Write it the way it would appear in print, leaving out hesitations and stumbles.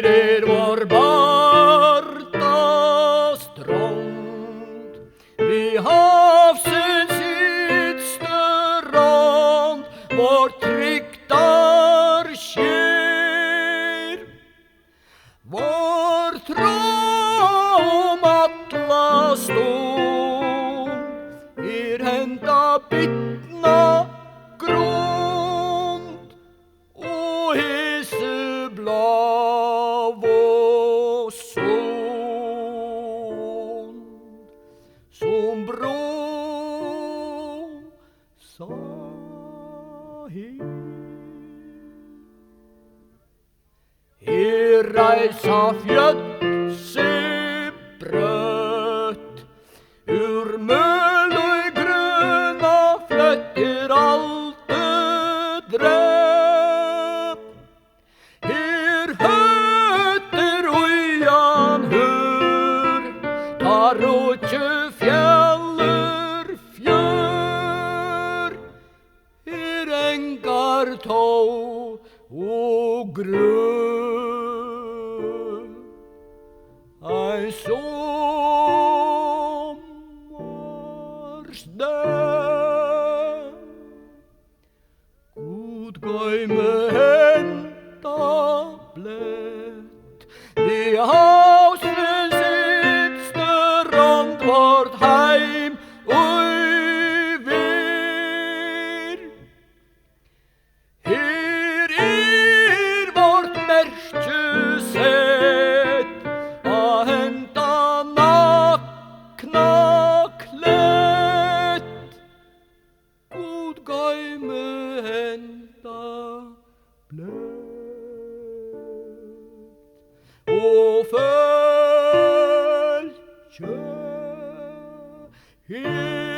Her vår barta strand, vid havsens ytste rand, vår tryktar skjer. Vår tråd atla stånd, henta bytna grund, og hese blav og sånd, som brå sa her. Her reisa fjøtt seg brøtt, ur mølløy grøna fløtter alte drøp. Her høtter ujan hør, tar råkje fjeller fjør. Her engar tå og grøn, ein sommarsdag. Gud gøyme henta bløtt, vid havsens ytste rand, vårt heim øyver. Her vårt merkesett, a henta nakna klett. Gud gøyme henta bløtt, og følgje her.